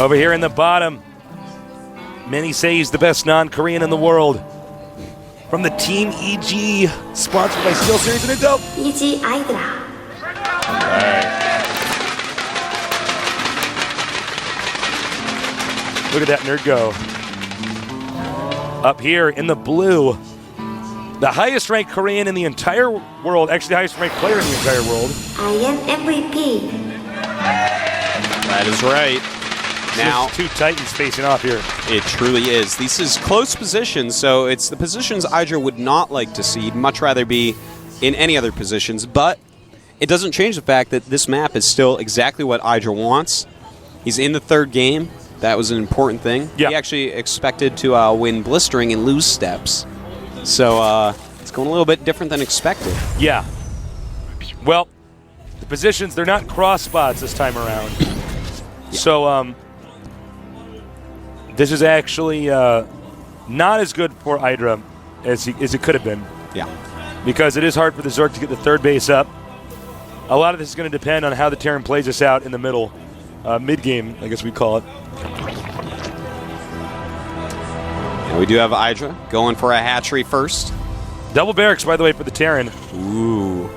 Over here in the bottom, many say he's the best non-Korean in the world. From the Team EG, sponsored by Steel Series and Intel. EG IdrA. Look at that nerd go. Up here in the blue, the highest ranked Korean in the entire world, actually the highest ranked player in the entire world. I am MVP. That is right. Now, two titans facing off here. It truly is. This is close positions, so it's the positions IdrA would not like to see. He'd much rather be in any other positions, but it doesn't change the fact that this map is still exactly what IdrA wants. He's in the third game. That was an important thing. Yeah. He actually expected to win blistering and lose steps. So it's going a little bit different than expected. Yeah. Well, the positions, they're not cross spots this time around. Yeah. So this is actually not as good for IdrA as it could have been. Yeah. Because it is hard for the Zerg to get the third base up. A lot of this is going to depend on how the Terran plays us out in the middle. Mid-game, I guess we'd call it. And we do have IdrA going for a hatchery first. Double barracks, by the way, for the Terran. Ooh.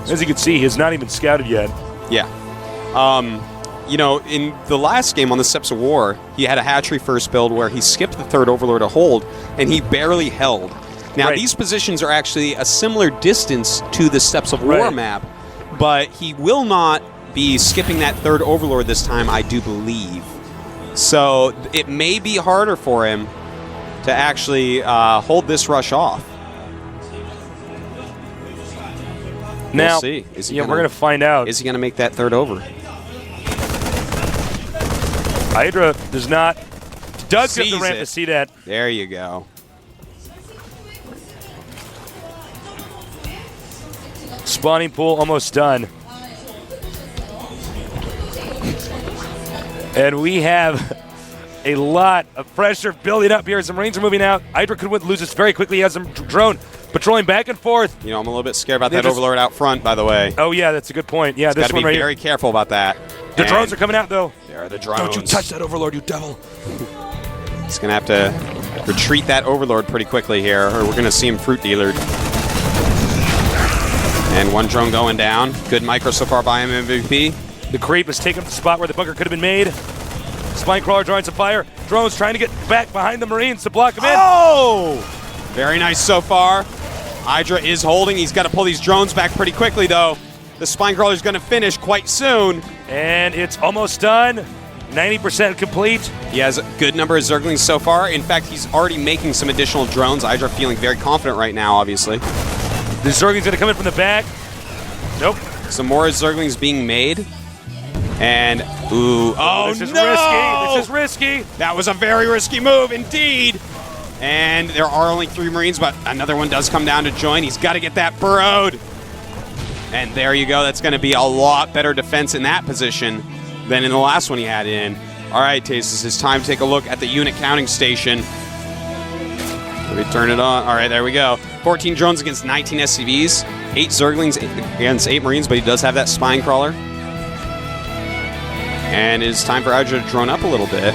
As you can see, he has not even scouted yet. Yeah. You know, in the last game on the Steps of War, he had a hatchery first build where he skipped the third Overlord to hold, and he barely held. Now, right. These positions are actually a similar distance to the Steps of War map, but he will not be skipping that third Overlord this time, I do believe. So it may be harder for him to actually hold this rush off. Now, we'll see. we're going to find out. Is he going to make that third over? IdrA does get the ramp to see that. There you go. Spawning pool almost done. And we have a lot of pressure building up here as the Marines are moving out. IdrA could lose this very quickly. He has some drone patrolling back and forth. You know, I'm a little bit scared about that Overlord out front, by the way. Oh, yeah, that's a good point. Yeah, this one right here. Got to be very careful about that. The drones are coming out, though. There are the drones. Don't you touch that Overlord, you devil. He's going to have to retreat that Overlord pretty quickly here, or we're going to see him fruit dealered. And one drone going down. Good micro so far by him, MVP. The creep is taking up the spot where the bunker could have been made. Spinecrawler drawing some fire. Drones trying to get back behind the Marines to block him in. Oh! Very nice so far. IdrA is holding. He's got to pull these drones back pretty quickly, though. The Spinecrawler is going to finish quite soon. And it's almost done. 90% complete. He has a good number of Zerglings so far. In fact, he's already making some additional drones. IdrA feeling very confident right now, obviously. The Zergling's going to come in from the back. Nope. Some more Zerglings being made. And, ooh, oh, this is risky. This is risky. That was a very risky move indeed. And there are only 3 Marines, but another one does come down to join. He's got to get that burrowed. And there you go. That's going to be a lot better defense in that position than in the last one he had in. All right, Taste, this is time to take a look at the unit counting station. Let me turn it on. All right, there we go. 14 drones against 19 SCVs. 8 Zerglings against 8 Marines, but he does have that Spinecrawler. And it's time for IdrA to drone up a little bit.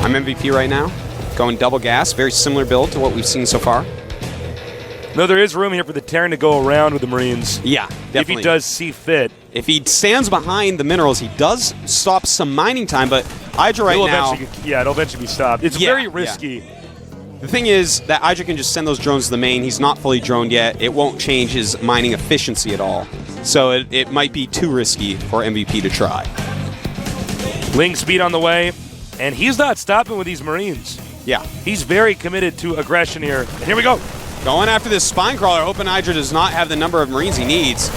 I'm MVP right now. Going double gas. Very similar build to what we've seen so far. No, there is room here for the Terran to go around with the Marines. Yeah, definitely. If he does see fit. If he stands behind the minerals, he does stop some mining time, but IdrA right now... it'll eventually be stopped. It's very risky. Yeah. The thing is that IdrA can just send those drones to the main. He's not fully droned yet. It won't change his mining efficiency at all. So it might be too risky for MVP to try. Ling speed on the way, and he's not stopping with these Marines. Yeah. He's very committed to aggression here. And here we go. Going after this Spinecrawler, hoping IdrA does not have the number of Marines he needs.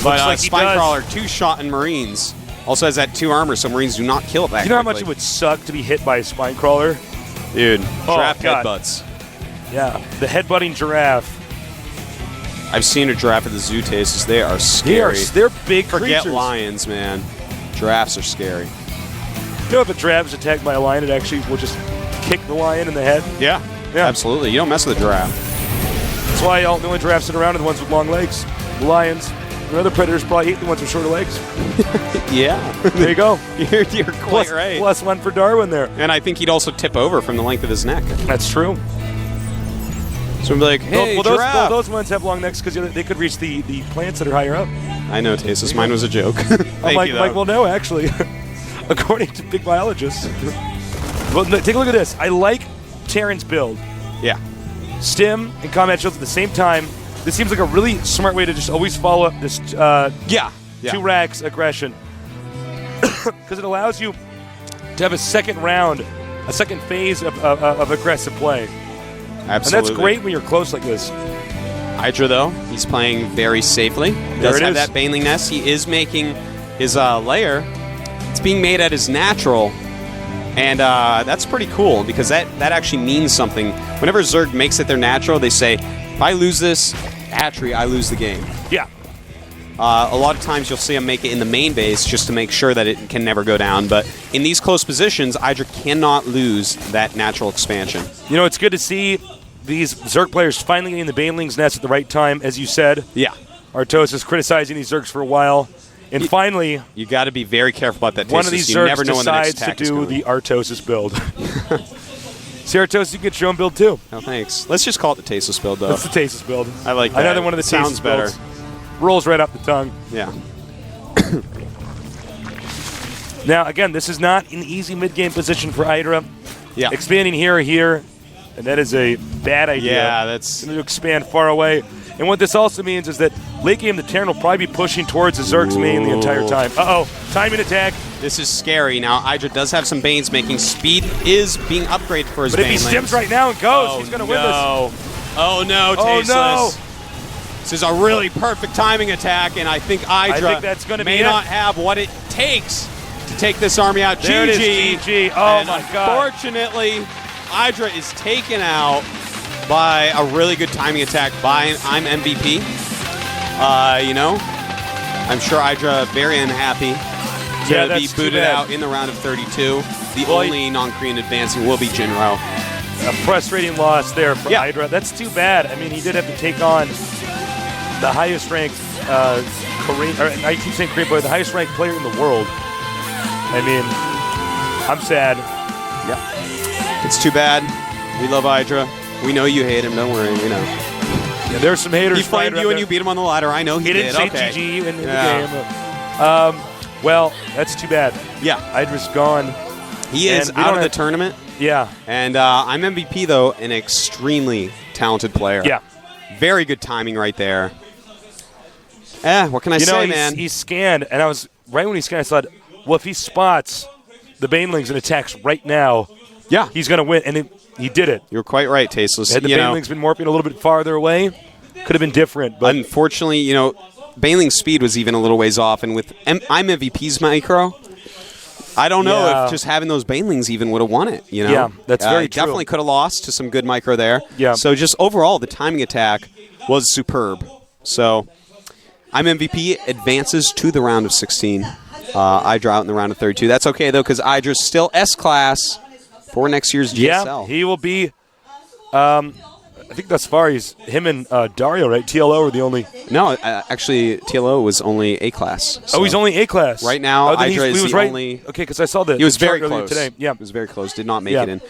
But like Spinecrawler, 2-shot in Marines. Also has that 2 armor, so Marines do not kill it back. You know how much it would suck to be hit by a Spinecrawler? Dude, giraffe headbutts. Yeah, the headbutting giraffe. I've seen a giraffe at the zoo tastes. They are scary. They're big Forget creatures. lions, man. Giraffes are scary. You know if a giraffe is attacked by a lion, it actually will just kick the lion in the head? Yeah, absolutely. You don't mess with a giraffe. That's why the only giraffes that are around are the ones with long legs. The lions, and other predators probably eat the ones with shorter legs. Yeah. There you go. You're quite right. +1 for Darwin there. And I think he'd also tip over from the length of his neck. That's true. So I'm like, hey, giraffe. those ones have long necks because they could reach the plants that are higher up. I know, Tasis. Mine was a joke. Thank you, though. Mike will know, actually, according to big biologists. Well, take a look at this. I like Terran's build. Yeah. Stim and combat shields at the same time. This seems like a really smart way to just always follow up this 2 racks aggression. Because it allows you to have a second round, a second phase of aggressive play. Absolutely. And that's great when you're close like this. IdrA, though, he's playing very safely. Does have that Baneling Nest. He is making his lair. It's being made at his natural. And that's pretty cool because that actually means something. Whenever Zerg makes it their natural, they say, if I lose this hatchery, I lose the game. Yeah. A lot of times you'll see him make it in the main base just to make sure that it can never go down. But in these close positions, IdrA cannot lose that natural expansion. You know, it's good to see these Zerg players finally getting the Baneling's Nest at the right time, as you said. Yeah. Artos is criticizing these Zergs for a while. And finally, you got to be very careful about that. One of these Zergs decides to do the Artosis build. See, Artosis, you can get your own build too. Oh, thanks. Let's just call it the Tasis build, though. That's the Tasis build. I like that. Another one of the sounds Tasis better. builds. Rolls right off the tongue. Yeah. Now, again, this is not an easy mid-game position for IdrA. Yeah. Expanding here, and that is a bad idea. Yeah, that's going to expand far away. And what this also means is that late game, the Terran will probably be pushing towards the Zerg's main the entire time. Uh-oh, timing attack. This is scary. Now, IdrA does have some Banes making. Speed is being upgraded for his But if he Banelings. stims right now and goes, he's going to win this. Oh, no, Tasteless. Oh, no. This is a really perfect timing attack, and I think IdrA may not have what it takes to take this army out. There GG. it is, GG. Oh, and my God. Unfortunately, IdrA is taken out by a really good timing attack by I'm MVP. I'm sure IdrA very unhappy to be booted out in the round of 32. The only non-Korean advancing will be Jinro. A frustrating loss there for IdrA. That's too bad. I mean, he did have to take on the highest ranked Korean, or I keep saying Korean player, the highest ranked player in the world. I mean, I'm sad. Yeah. It's too bad. We love IdrA. We know you hate him. Don't worry. We know. Yeah, there's some haters. He flamed you and you beat him on the ladder. I know he did. He didn't say GG in the game. Well, that's too bad. Yeah. IdrA's gone. He is out of the tournament. Yeah. And I'm MVP, though, an extremely talented player. Yeah. Very good timing right there. What can I say, man? He scanned, and I was right when he scanned, I thought, well, if he spots the Banelings and attacks right now, he's going to win. And he did it. You're quite right, Tasteless. Had the Banelings been morphing a little bit farther away, could have been different. But unfortunately, Baneling's speed was even a little ways off, and with I'm MVP's micro, I don't know if just having those Banelings even would have won it. Yeah, that's very true. Definitely could have lost to some good micro there. Yeah. So just overall, the timing attack was superb. So I'm MVP advances to the round of 16. IdrA out in the round of 32. That's okay, though, because IdRA's still S-class for next year's GSL. Yeah, he will be. I think thus far him and Dario, right? TLO are the only. No, actually, TLO was only A-class. So. Oh, he's only A-class. Right now, IdrA is the only. Okay, because I saw that. He was very close today. Yeah, he was very close. Did not make it in.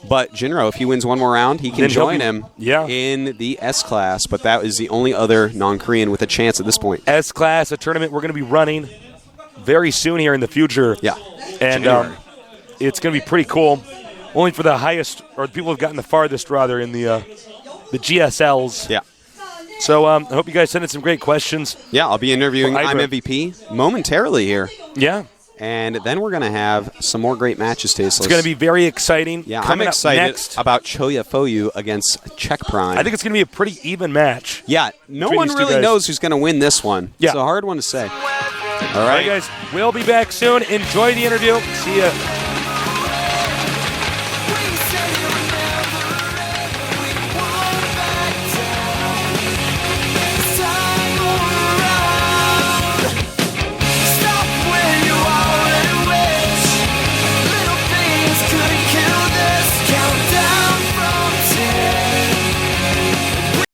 But Jinro, if he wins one more round, he can join him in the S-class. But that is the only other non-Korean with a chance at this point. S-class, a tournament we're going to be running very soon here in the future. Yeah. And it's going to be pretty cool. Only for the highest, or the people who have gotten the farthest, rather, in the GSLs. Yeah. So I hope you guys send in some great questions. Yeah, I'll be interviewing I'm MVP momentarily here. Yeah. And then we're going to have some more great matches, Tasteless. It's going to be very exciting. Yeah, I'm excited about Choya Foyu against Czech Prime. I think it's going to be a pretty even match. Yeah, no one really knows who's going to win this one. Yeah. It's a hard one to say. All right, guys. We'll be back soon. Enjoy the interview. See ya.